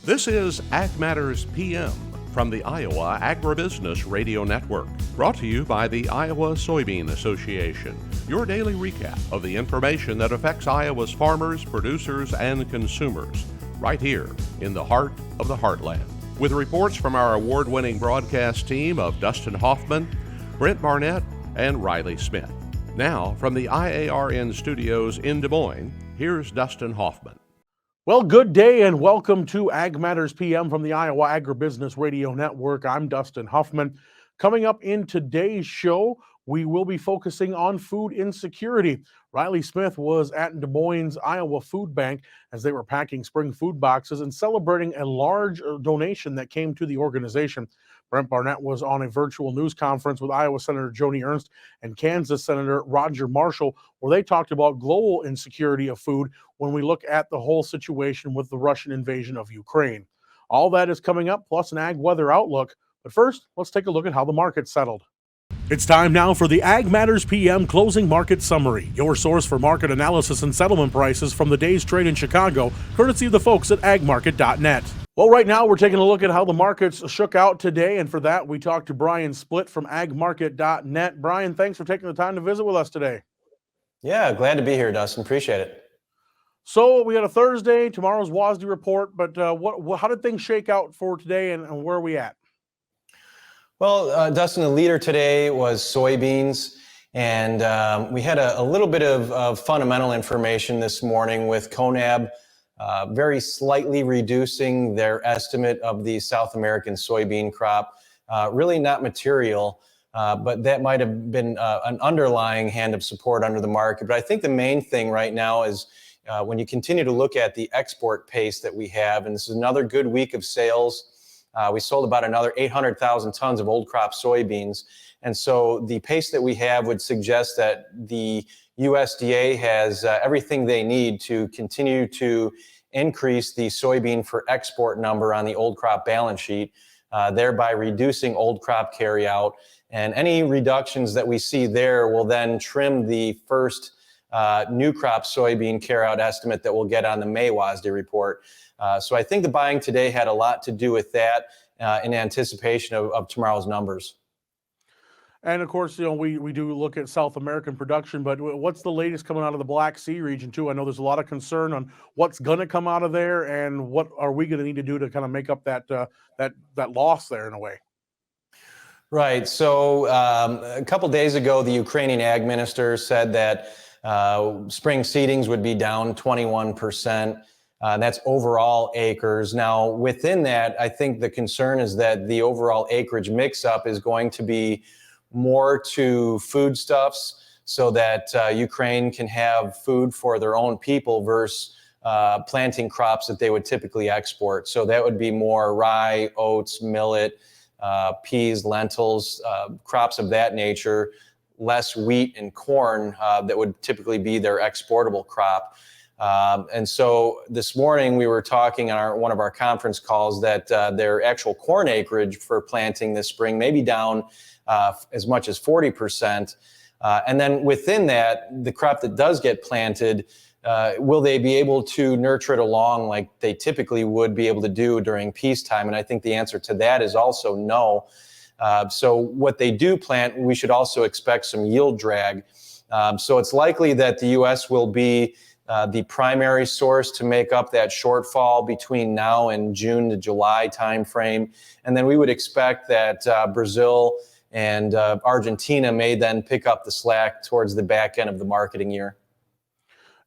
This is Ag Matters PM from the Iowa Agribusiness Radio Network, brought to you by the Iowa Soybean Association, your daily recap of the information that affects Iowa's farmers, producers, and consumers, right here in the heart of the heartland. With reports from our award-winning broadcast team of Dustin Hoffman, Brent Barnett, and Riley Smith. Now, from the IARN studios in Des Moines, here's Dustin Hoffman. Well, good day and welcome to Ag Matters PM from the Iowa Agribusiness Radio Network. I'm Dustin Hoffman. Coming up in today's show, we will be focusing on food insecurity. Riley Smith was at Des Moines Iowa Food Bank as they were packing spring food boxes and celebrating a large donation that came to the organization. Brent Barnett was on a virtual news conference with Iowa Senator Joni Ernst and Kansas Senator Roger Marshall, where they talked about global insecurity of food when we look at the whole situation with the Russian invasion of Ukraine. All that is coming up, plus an ag weather outlook. But first, let's take a look at how the market settled. It's time now for the Ag Matters PM Closing Market Summary, your source for market analysis and settlement prices from the day's trade in Chicago, courtesy of the folks at agmarket.net. Well, right now we're taking a look at how the markets shook out today, and for that we talked to Brian Splitt from agmarket.net. Brian, thanks for taking the time to visit with us today. Yeah, glad to be here, Dustin. Appreciate it. So we got a Thursday, tomorrow's WASDE report, but how did things shake out for today, and where are we at? Well, Dustin, the leader today was soybeans, and we had a little bit of fundamental information this morning with CONAB very slightly reducing their estimate of the South American soybean crop. Really not material, but that might have been an underlying hand of support under the market. But I think the main thing right now is when you continue to look at the export pace that we have, and this is another good week of sales. We sold about another 800,000 tons of old crop soybeans. And so the pace that we have would suggest that the USDA has everything they need to continue to increase the soybean for export number on the old crop balance sheet, thereby reducing old crop carryout. And any reductions that we see there will then trim the first new crop soybean carryout estimate that we'll get on the May WASDE report. So I think the buying today had a lot to do with that in anticipation of tomorrow's numbers. And of course, you know, we do look at South American production, but what's the latest coming out of the Black Sea region too? I know there's a lot of concern on what's going to come out of there, and what are we going to need to do to kind of make up that loss there in a way. Right. So a couple days ago, the Ukrainian ag minister said that spring seedings would be down 21%. That's overall acres. Now, within that, I think the concern is that the overall acreage mix-up is going to be more to foodstuffs so that Ukraine can have food for their own people versus planting crops that they would typically export. So that would be more rye, oats, millet, peas, lentils, crops of that nature, less wheat and corn that would typically be their exportable crop. And so this morning we were talking on one of our conference calls that their actual corn acreage for planting this spring may be down as much as 40%. And then within that, the crop that does get planted, will they be able to nurture it along like they typically would be able to do during peacetime? And I think the answer to that is also no. So what they do plant, we should also expect some yield drag. So it's likely that the U.S. will be the primary source to make up that shortfall between now and June to July timeframe. And then we would expect that Brazil and Argentina may then pick up the slack towards the back end of the marketing year.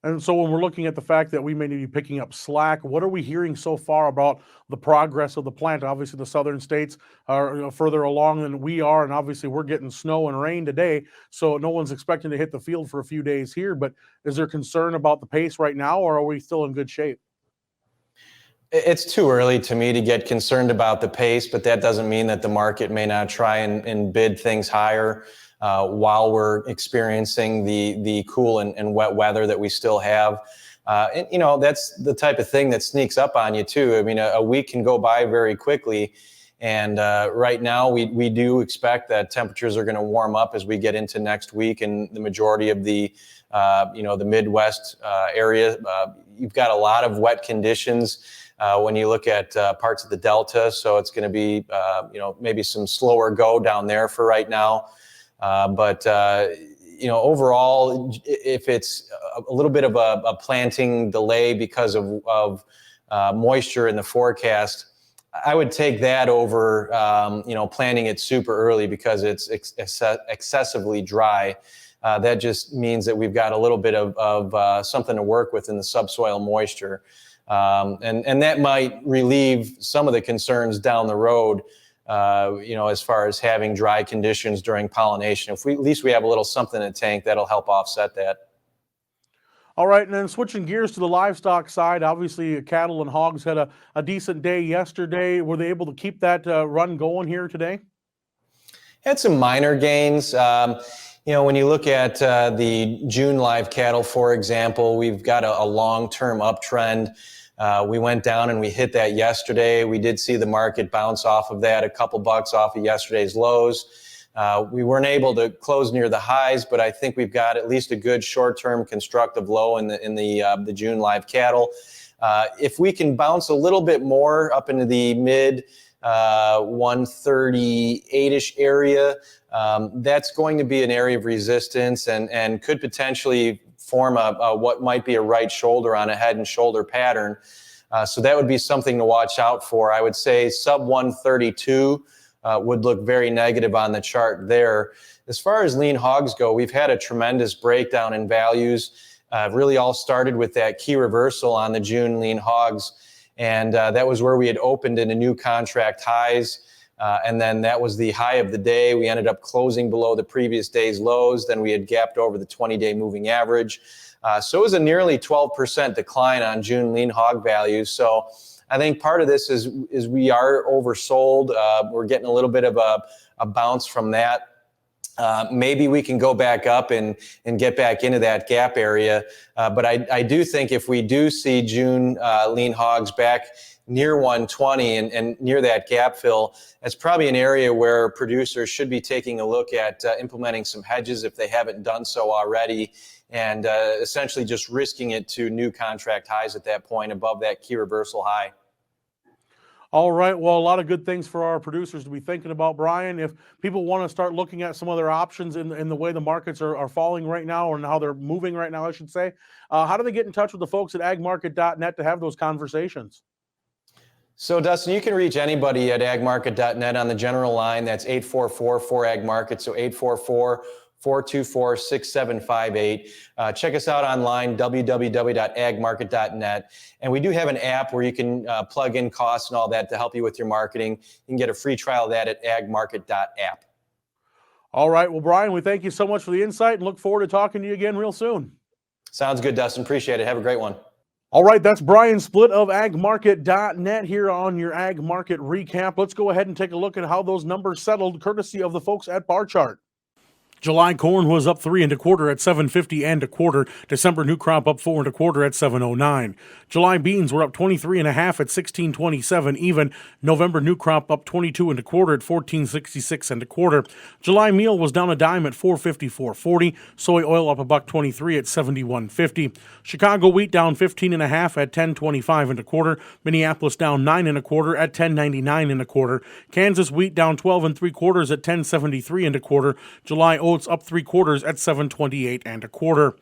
And so when we're looking at the fact that we may be picking up slack, what are we hearing so far about the progress of the plant? Obviously, the southern states are further along than we are, and obviously we're getting snow and rain today, so no one's expecting to hit the field for a few days here. But is there concern about the pace right now, or are we still in good shape? It's too early to me to get concerned about the pace, but that doesn't mean that the market may not try and bid things higher while we're experiencing the cool and wet weather that we still have. And, you know, that's the type of thing that sneaks up on you too. I mean, a week can go by very quickly. And right now we do expect that temperatures are going to warm up as we get into next week, and the majority of the the Midwest area, you've got a lot of wet conditions. when you look at parts of the Delta. So it's going to be, maybe some slower go down there for right now. But overall, if it's a little bit of a planting delay because of moisture in the forecast, I would take that over, planting it super early because it's excessively dry. That just means that we've got a little bit of something to work with in the subsoil moisture. And that might relieve some of the concerns down the road, as far as having dry conditions during pollination. At least we have a little something in the tank, that'll help offset that. All right, and then switching gears to the livestock side, obviously cattle and hogs had a decent day yesterday. Were they able to keep that run going here today? Had some minor gains. When you look at the June live cattle, for example, we've got a long-term uptrend. We went down and we hit that yesterday. We did see the market bounce off of that, a couple bucks off of yesterday's lows. We weren't able to close near the highs, but I think we've got at least a good short-term constructive low in the June live cattle. If we can bounce a little bit more up into the mid 138-ish area, that's going to be an area of resistance and could potentially form what might be a right shoulder on a head and shoulder pattern. So that would be something to watch out for. I would say sub 132 would look very negative on the chart there. As far as lean hogs go, we've had a tremendous breakdown in values. Really all started with that key reversal on the June lean hogs. And that was where we had opened into new contract highs. And then that was the high of the day. We ended up closing below the previous day's lows. Then we had gapped over the 20-day moving average. So it was a nearly 12% decline on June lean hog values. So I think part of this is we are oversold. We're getting a little bit of a bounce from that. Maybe we can go back up and get back into that gap area. But I do think if we do see June lean hogs back near 120 and near that gap fill, that's probably an area where producers should be taking a look at implementing some hedges if they haven't done so already, and essentially just risking it to new contract highs at that point above that key reversal high. All right. Well, a lot of good things for our producers to be thinking about, Brian. If people want to start looking at some other options in the way the markets are falling right now, or how they're moving right now, I should say, how do they get in touch with the folks at agmarket.net to have those conversations? So, Dustin, you can reach anybody at agmarket.net on the general line. That's 844-4AGMARKET, so 844-424-6758. Check us out online, www.agmarket.net. And we do have an app where you can plug in costs and all that to help you with your marketing. You can get a free trial of that at agmarket.app. All right. Well, Brian, we thank you so much for the insight and look forward to talking to you again real soon. Sounds good, Dustin. Appreciate it. Have a great one. All right, that's Brian Splitt of agmarket.net here on your Ag Market Recap. Let's go ahead and take a look at how those numbers settled, courtesy of the folks at Bar Chart. July corn was up 3 1/4 at $7.50 1/4. December new crop up 4 1/4 at $7.09. July beans were up 23 1/2 at $16.27 even. November new crop up 22 1/4 at $14.66 1/4. July meal was down a dime at $4.54.40. Soy oil up $1.23 at $71.50. Chicago wheat down 15 1/2 at $10.25 1/4. Minneapolis down 9 1/4 at $10.99 1/4. Kansas wheat down 12 3/4 at $10.73 1/4. July oats up 3/4 at $7.28 1/4.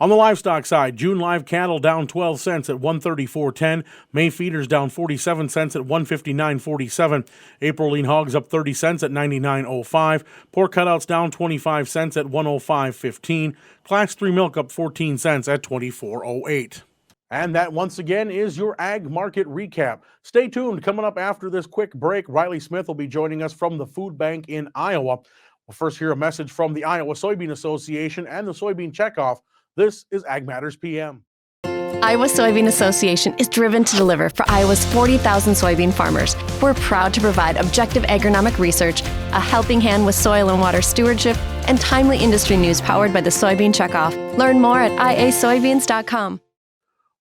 On the livestock side, June live cattle down 12 cents at $134.10. May feeders down 47 cents at $159.47. April lean hogs up 30 cents at $99.05. Pork cutouts down 25 cents at $105.15. Class 3 milk up 14 cents at $24.08. And that, once again, is your Ag Market Recap. Stay tuned. Coming up after this quick break, Riley Smith will be joining us from the food bank in Iowa. We'll first hear a message from the Iowa Soybean Association and the Soybean Checkoff. This is Ag Matters PM. Iowa Soybean Association is driven to deliver for Iowa's 40,000 soybean farmers. We're proud to provide objective agronomic research, a helping hand with soil and water stewardship, and timely industry news powered by the Soybean Checkoff. Learn more at iasoybeans.com.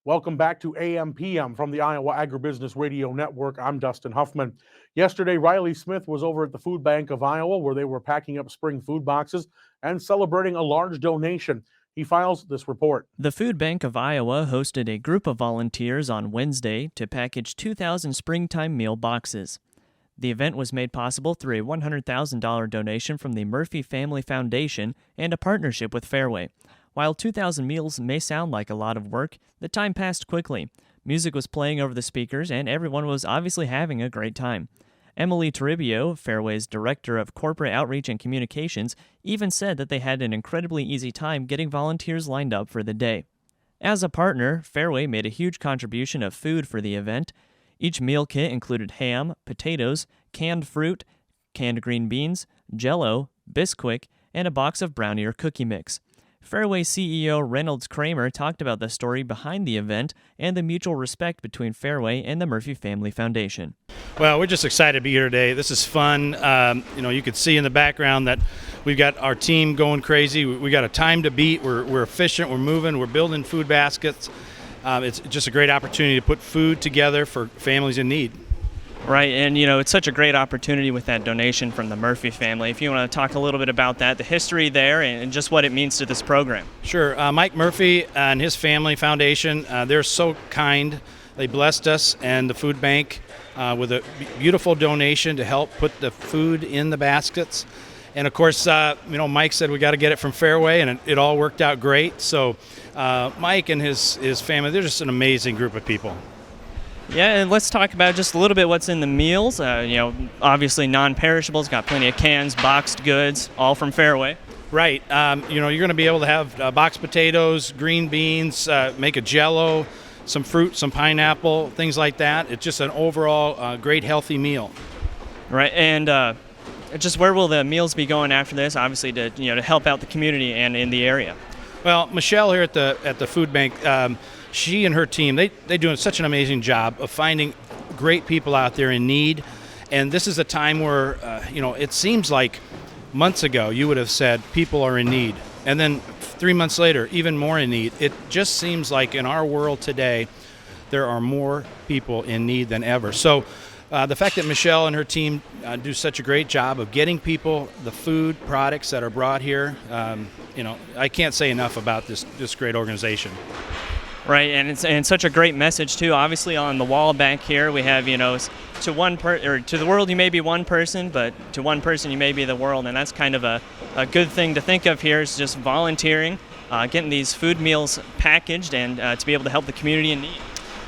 Welcome back to AMPM from the Iowa Agribusiness Radio Network. I'm Dustin Huffman. Yesterday, Riley Smith was over at the Food Bank of Iowa, where they were packing up spring food boxes and celebrating a large donation. He files this report. The Food Bank of Iowa hosted a group of volunteers on Wednesday to package 2,000 springtime meal boxes. The event was made possible through a $100,000 donation from the Murphy Family Foundation and a partnership with Fairway. While 2,000 meals may sound like a lot of work, the time passed quickly. Music was playing over the speakers, and everyone was obviously having a great time. Emily Toribio, Fairway's Director of Corporate Outreach and Communications, even said that they had an incredibly easy time getting volunteers lined up for the day. As a partner, Fairway made a huge contribution of food for the event. Each meal kit included ham, potatoes, canned fruit, canned green beans, Jell-O, Bisquick, and a box of brownie or cookie mix. Fairway CEO Reynolds Kramer talked about the story behind the event and the mutual respect between Fairway and the Murphy Family Foundation. Well, we're just excited to be here today. This is fun. You can see in the background that we've got our team going crazy. We got a time to beat. We're efficient. We're moving. We're building food baskets. It's just a great opportunity to put food together for families in need. Right, and it's such a great opportunity with that donation from the Murphy family. If you want to talk a little bit about that, the history there, and just what it means to this program. Sure. Mike Murphy and his family foundation, they're so kind. They blessed us and the food bank with a beautiful donation to help put the food in the baskets. And of course, Mike said we got to get it from Fairway, and it all worked out great. So Mike and his family, they're just an amazing group of people. Yeah, and let's talk about just a little bit what's in the meals. Obviously non-perishables, got plenty of cans, boxed goods, all from Fairway. Right. You're going to be able to have boxed potatoes, green beans, make a Jell-O, some fruit, some pineapple, things like that. It's just an overall great healthy meal. Right, and just where will the meals be going after this? Obviously to help out the community and in the area. Well, Michelle here at the food bank. She and her team, they do such an amazing job of finding great people out there in need. And this is a time where, it seems like months ago you would have said people are in need. And then 3 months later, even more in need. It just seems like in our world today, there are more people in need than ever. So the fact that Michelle and her team do such a great job of getting people the food products that are brought here, I can't say enough about this great organization. Right, and such a great message too. Obviously, on the wall back here, we have to the world you may be one person, but to one person you may be the world, and that's kind of a good thing to think of here. Is just volunteering, getting these food meals packaged, and to be able to help the community in need.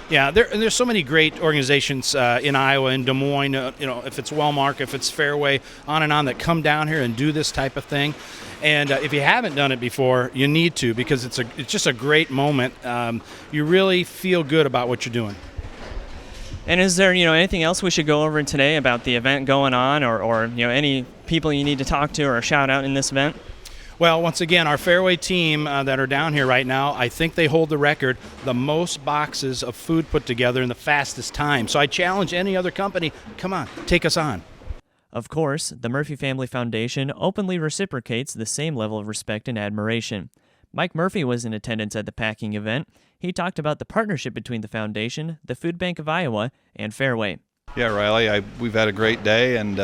Yeah, there's so many great organizations in Iowa, in Des Moines. If it's Wellmark, if it's Fairway, on and on, that come down here and do this type of thing. And if you haven't done it before, you need to, because it's just a great moment. You really feel good about what you're doing. And is there anything else we should go over today about the event going on, or any people you need to talk to or shout out in this event? Well, once again, our Fairway team that are down here right now, I think they hold the record, the most boxes of food put together in the fastest time. So I challenge any other company, come on, take us on. Of course, the Murphy Family Foundation openly reciprocates the same level of respect and admiration. Mike Murphy was in attendance at the packing event. He talked about the partnership between the foundation, the Food Bank of Iowa, and Fairway. Yeah, Riley, we've had a great day, and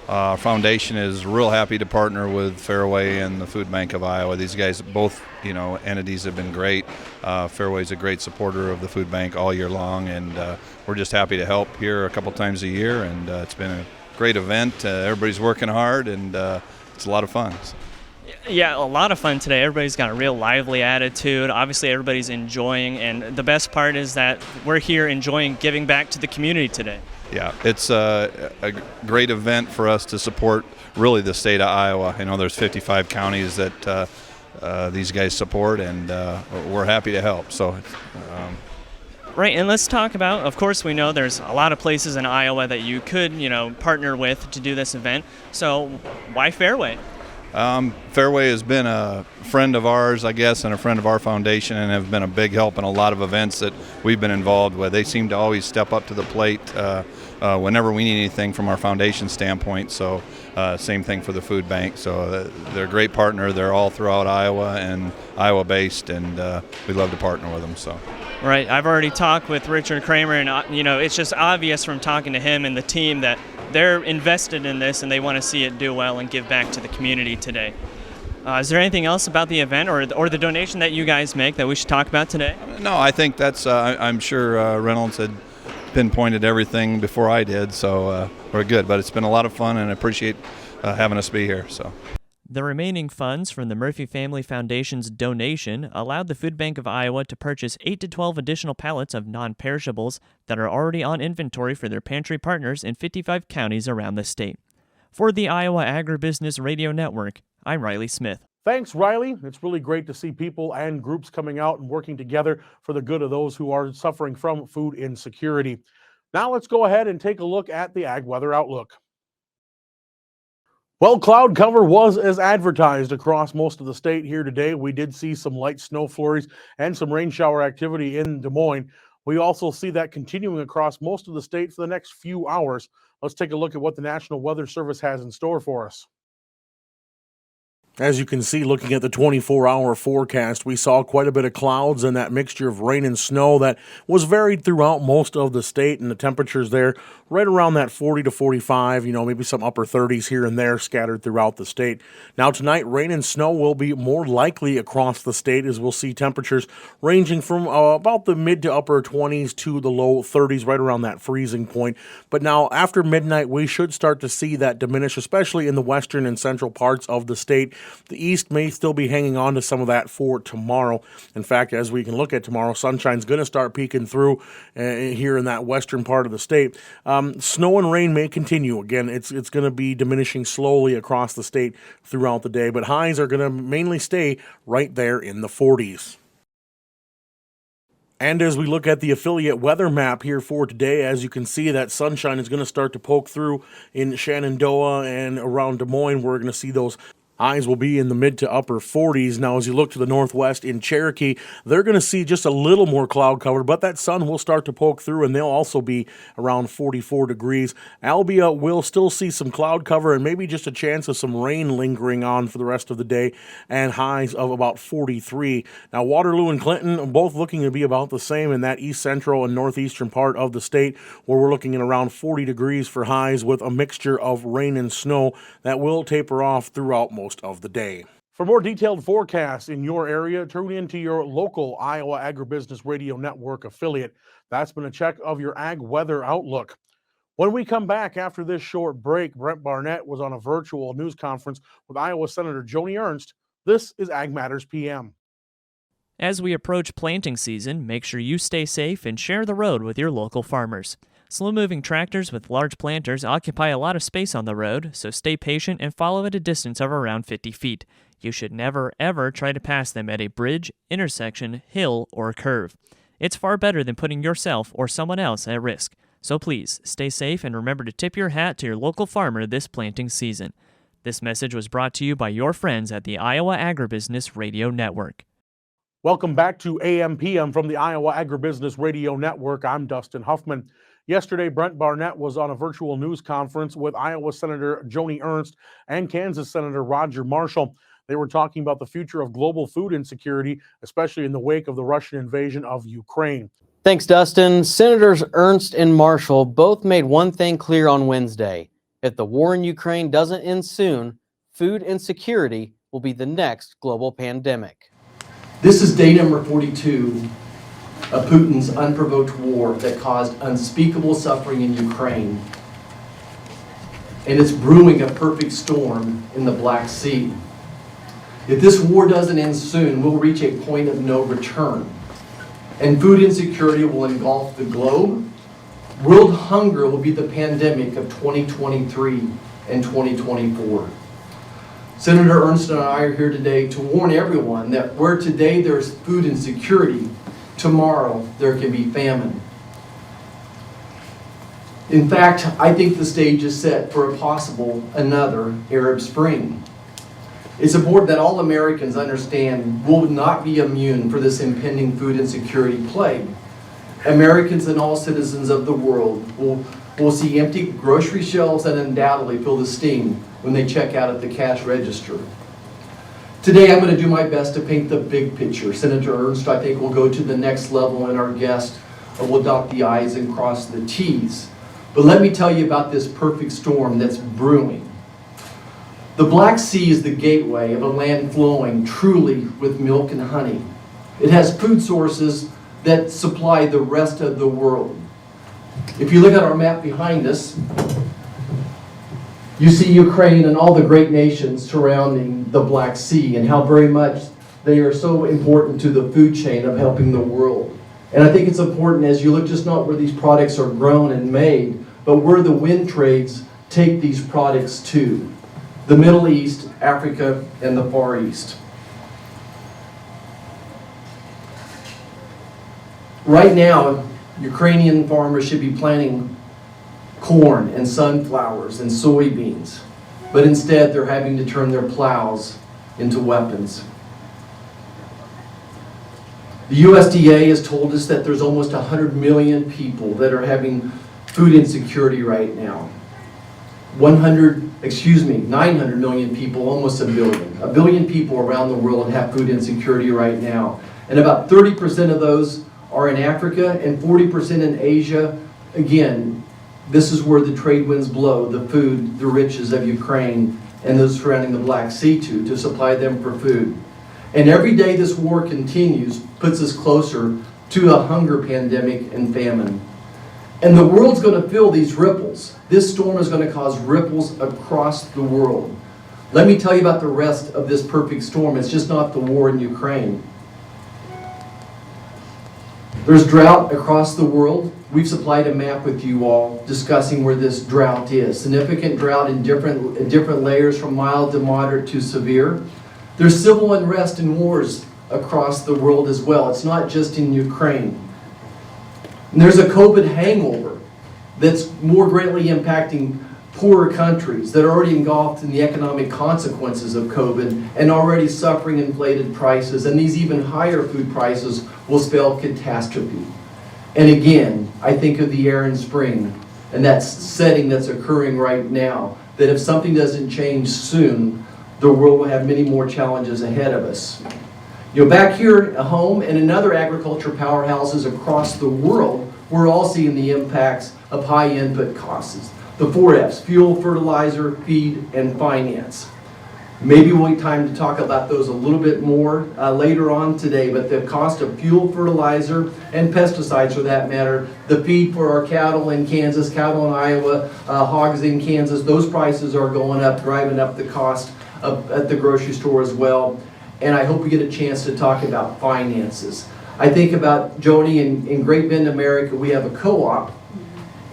our foundation is real happy to partner with Fairway and the Food Bank of Iowa. These guys, both entities, have been great. Fairway's a great supporter of the Food Bank all year long, and we're just happy to help here a couple times a year, and it's been a great event. Everybody's working hard, and it's a lot of fun. Yeah, a lot of fun today. Everybody's got a real lively attitude. Obviously, everybody's enjoying, and the best part is that we're here enjoying giving back to the community today. Yeah, it's a great event for us to support really the state of Iowa. There's 55 counties that these guys support, and we're happy to help. So. Right, and let's talk about, of course, we know there's a lot of places in Iowa that you could, partner with to do this event. So why Fairway? Fairway has been a friend of ours, I guess, and a friend of our foundation, and have been a big help in a lot of events that we've been involved with. They seem to always step up to the plate whenever we need anything from our foundation standpoint. So same thing for the food bank. So they're a great partner. They're all throughout Iowa and Iowa-based, and we love to partner with them. So. Right, I've already talked with Richard Kramer, and it's just obvious from talking to him and the team that they're invested in this and they want to see it do well and give back to the community today. Is there anything else about the event or the donation that you guys make that we should talk about today? No, I think that's, I'm sure Reynolds had pinpointed everything before I did, so we're good. But it's been a lot of fun, and I appreciate having us be here. So. The remaining funds from the Murphy Family Foundation's donation allowed the Food Bank of Iowa to purchase 8 to 12 additional pallets of non-perishables that are already on inventory for their pantry partners in 55 counties around the state. For the Iowa Agribusiness Radio Network, I'm Riley Smith. Thanks, Riley. It's really great to see people and groups coming out and working together for the good of those who are suffering from food insecurity. Now let's go ahead and take a look at the ag weather outlook. Well, cloud cover was as advertised across most of the state here today. We did see some light snow flurries and some rain shower activity in Des Moines. We also see that continuing across most of the state for the next few hours. Let's take a look at what the National Weather Service has in store for us. As you can see, looking at the 24-hour forecast, we saw quite a bit of clouds and that mixture of rain and snow that was varied throughout most of the state, and the temperatures there right around that 40 to 45, maybe some upper 30s here and there scattered throughout the state. Now tonight, rain and snow will be more likely across the state, as we'll see temperatures ranging from about the mid to upper 20s to the low 30s, right around that freezing point. But now after midnight, we should start to see that diminish, especially in the western and central parts of the state. The east may still be hanging on to some of that for tomorrow. In fact, as we can look at tomorrow, sunshine's going to start peeking through here in that western part of the state. Snow and rain may continue. Again, it's going to be diminishing slowly across the state throughout the day, but highs are going to mainly stay right there in the 40s. And as we look at the affiliate weather map here for today, as you can see, that sunshine is going to start to poke through in Shenandoah and around Des Moines. We're going to see those highs will be in the mid to upper 40s. Now, as you look to the northwest in Cherokee, they're going to see just a little more cloud cover, but that sun will start to poke through, and they'll also be around 44 degrees. Albia will still see some cloud cover and maybe just a chance of some rain lingering on for the rest of the day, and highs of about 43. Now, Waterloo and Clinton both looking to be about the same in that east central and northeastern part of the state, where we're looking at around 40 degrees for highs with a mixture of rain and snow that will taper off throughout most of the day. For more detailed forecasts in your area, tune into your local Iowa Agribusiness Radio Network affiliate. That's been a check of your ag weather outlook. When we come back after this short break, Brent Barnett was on a virtual news conference with Iowa Senator Joni Ernst. This is Ag Matters PM. As we approach planting season, make sure you stay safe and share the road with your local farmers. Slow-moving tractors with large planters occupy a lot of space on the road, so stay patient and follow at a distance of around 50 feet. You should never, ever try to pass them at a bridge, intersection, hill, or curve. It's far better than putting yourself or someone else at risk. So please, stay safe and remember to tip your hat to your local farmer this planting season. This message was brought to you by your friends at the Iowa Agribusiness Radio Network. Welcome back to AMPM from the Iowa Agribusiness Radio Network. I'm Dustin Huffman. Yesterday, Brent Barnett was on a virtual news conference with Iowa Senator Joni Ernst and Kansas Senator Roger Marshall. They were talking about the future of global food insecurity, especially in the wake of the Russian invasion of Ukraine. Thanks, Dustin. Senators Ernst and Marshall both made one thing clear on Wednesday. If the war in Ukraine doesn't end soon, food insecurity will be the next global pandemic. This is day number 42 of Putin's unprovoked war that caused unspeakable suffering in Ukraine. And it's brewing a perfect storm in the Black Sea. If this war doesn't end soon, we'll reach a point of no return. And food insecurity will engulf the globe. World hunger will be the pandemic of 2023 and 2024. Senator Ernst and I are here today to warn everyone that where today there's food insecurity, tomorrow there can be famine. In fact, I think the stage is set for a possible another Arab Spring. It's important that all Americans understand we'll not be immune for this impending food insecurity plague. Americans and all citizens of the world will see empty grocery shelves and undoubtedly feel the sting when they check out at the cash register. Today I'm going to do my best to paint the big picture. Senator Ernst, I think, will go to the next level, and our guest will dot the I's and cross the T's. But let me tell you about this perfect storm that's brewing. The Black Sea is the gateway of a land flowing truly with milk and honey. It has food sources that supply the rest of the world. If you look at our map behind us, you see Ukraine and all the great nations surrounding the Black Sea and how very much they are so important to the food chain of helping the world. And I think it's important as you look just not where these products are grown and made, but where the wind trades take these products to. The Middle East, Africa, and the Far East. Right now, Ukrainian farmers should be planting corn and sunflowers and soybeans, but instead they're having to turn their plows into weapons. The USDA has told us that there's almost 100 million people that are having food insecurity right now. 900 million people, almost a billion. A billion people around the world have food insecurity right now. And about 30% of those are in Africa and 40% in Asia. Again, this is where the trade winds blow, the food, the riches of Ukraine and those surrounding the Black Sea to supply them for food. And every day this war continues puts us closer to a hunger pandemic and famine. And the world's going to feel these ripples. This storm is going to cause ripples across the world. Let me tell you about the rest of this perfect storm. It's just not the war in Ukraine. There's drought across the world. We've supplied a map with you all discussing where this drought is. Significant drought in different layers from mild to moderate to severe. There's civil unrest and wars across the world as well. It's not just in Ukraine. And there's a COVID hangover that's more greatly impacting poorer countries that are already engulfed in the economic consequences of COVID and already suffering inflated prices. And these even higher food prices will spell catastrophe. And again, I think of the air and spring and that setting that's occurring right now, that if something doesn't change soon, the world will have many more challenges ahead of us. You know, back here at home and in other agriculture powerhouses across the world, we're all seeing the impacts of high input costs. The 4 F's, fuel, fertilizer, feed, and finance. Maybe we'll have time to talk about those a little bit more later on today, but the cost of fuel, fertilizer, and pesticides for that matter, the feed for our cattle in Kansas, cattle in Iowa, hogs in Kansas, those prices are going up, driving up the cost at the grocery store as well. And I hope we get a chance to talk about finances. I think about Joni in Great Bend, America, we have a co-op.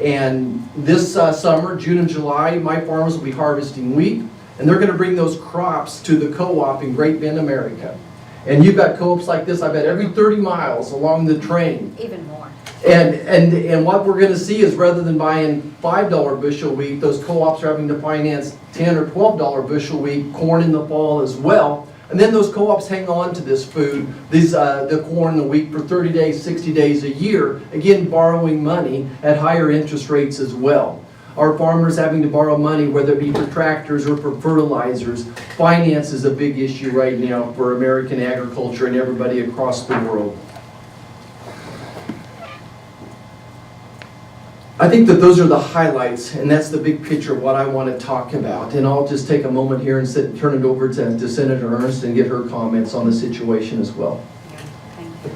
And this summer, June and July, my farmers will be harvesting wheat. And they're going to bring those crops to the co-op in Great Bend, America. And you've got co-ops like this, I bet, every 30 miles along the train. Even more. And what we're going to see is rather than buying $5 bushel wheat, those co-ops are having to finance $10 or $12 bushel wheat, corn in the fall as well. And then those co-ops hang on to this food, the corn, the wheat, for 30 days, 60 days a year, again borrowing money at higher interest rates as well. Our farmers having to borrow money, whether it be for tractors or for fertilizers. Finance is a big issue right now for American agriculture and everybody across the world. I think that those are the highlights, and that's the big picture of what I want to talk about. And I'll just take a moment here and turn it over to Senator Ernst and get her comments on the situation as well. Thank you.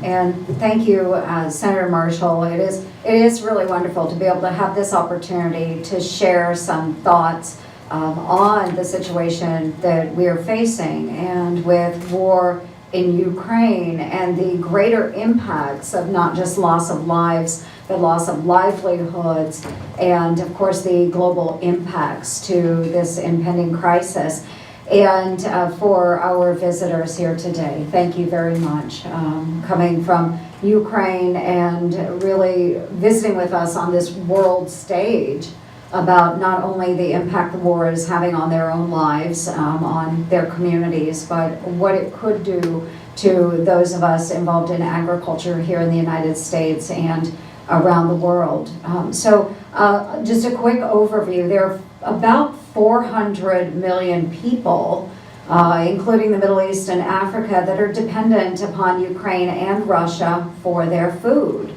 And thank you, Senator Marshall. It is really wonderful to be able to have this opportunity to share some thoughts on the situation that we are facing, and with war in Ukraine and the greater impacts of not just loss of lives, the loss of livelihoods, and of course the global impacts to this impending crisis. And for our visitors here today, thank you very much. Coming from Ukraine and really visiting with us on this world stage about not only the impact the war is having on their own lives, on their communities, but what it could do to those of us involved in agriculture here in the United States and around the world. So just a quick overview. There are about 400 million people, including the Middle East and Africa, that are dependent upon Ukraine and Russia for their food.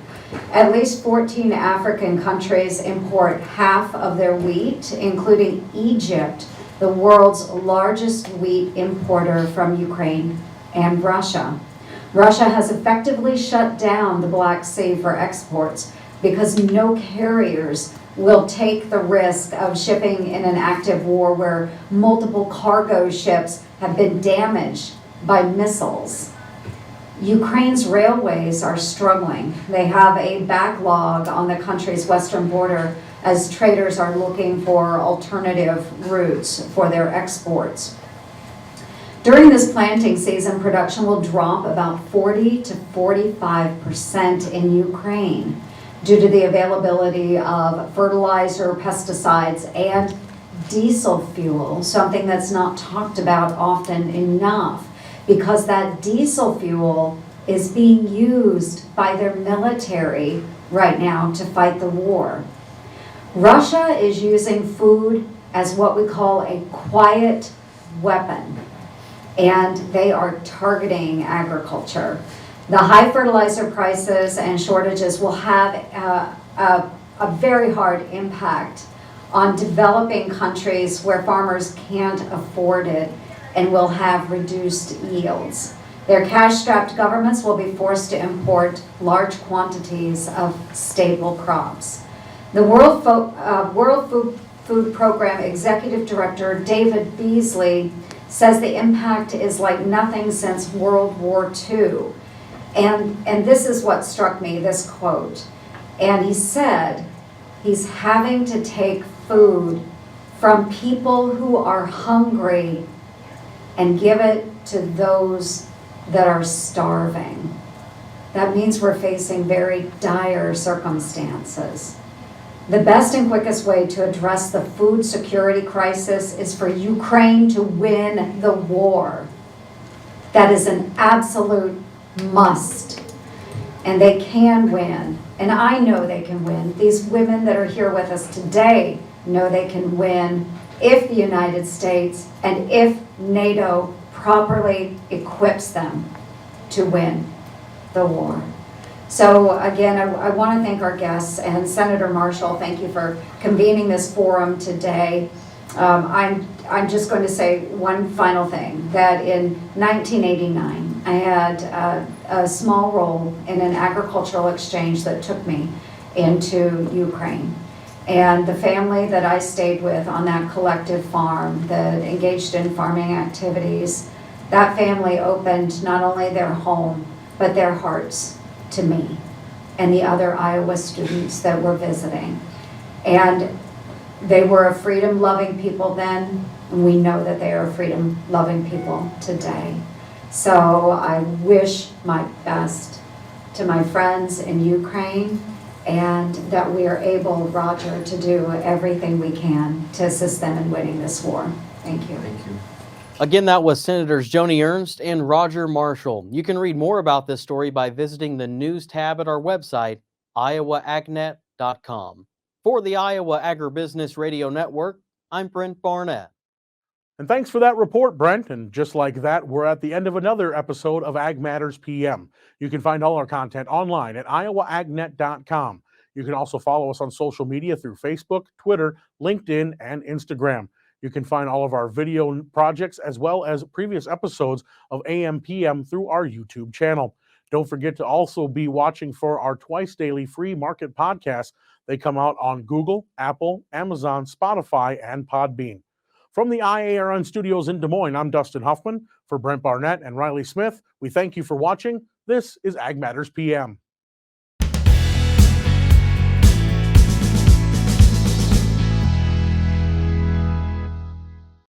At least 14 African countries import half of their wheat, including Egypt, the world's largest wheat importer from Ukraine and Russia. Russia has effectively shut down the Black Sea for exports because no carriers will take the risk of shipping in an active war where multiple cargo ships have been damaged by missiles. Ukraine's railways are struggling. They have a backlog on the country's western border as traders are looking for alternative routes for their exports. During this planting season, production will drop about 40 to 45% in Ukraine due to the availability of fertilizer, pesticides, and diesel fuel, something that's not talked about often enough, because that diesel fuel is being used by their military right now to fight the war. Russia is using food as what we call a quiet weapon, and they are targeting agriculture. The high fertilizer prices and shortages will have a very hard impact on developing countries where farmers can't afford it and will have reduced yields. Their cash-strapped governments will be forced to import large quantities of staple crops. The World Food Program Executive Director David Beasley says the impact is like nothing since World War II. And this is what struck me, this quote. And he said he's having to take food from people who are hungry and give it to those that are starving. That means we're facing very dire circumstances. The best and quickest way to address the food security crisis is for Ukraine to win the war. That is an absolute must. And they can win. And I know they can win. These women that are here with us today know they can win if the United States and if NATO properly equips them to win the war. So again, I want to thank our guests, and Senator Marshall, thank you for convening this forum today. I'm just going to say one final thing, that in 1989, I had a small role in an agricultural exchange that took me into Ukraine. And the family that I stayed with on that collective farm that engaged in farming activities, that family opened not only their home, but their hearts to me and the other Iowa students that were visiting. And they were a freedom-loving people then, and we know that they are freedom-loving people today. So I wish my best to my friends in Ukraine, and that we are able, Roger, to do everything we can to assist them in winning this war. Thank you. Thank you. Again, that was Senators Joni Ernst and Roger Marshall. You can read more about this story by visiting the news tab at our website, iowaagnet.com. For the Iowa Agribusiness Radio Network, I'm Brent Barnett. And thanks for that report, Brent. And just like that, we're at the end of another episode of Ag Matters PM. You can find all our content online at iowaagnet.com. You can also follow us on social media through Facebook, Twitter, LinkedIn, and Instagram. You can find all of our video projects as well as previous episodes of AMPM through our YouTube channel. Don't forget to also be watching for our twice daily free market podcasts. They come out on Google, Apple, Amazon, Spotify, and Podbean. From the IARN studios in Des Moines, I'm Dustin Huffman. For Brent Barnett and Riley Smith, we thank you for watching. This is Ag Matters PM.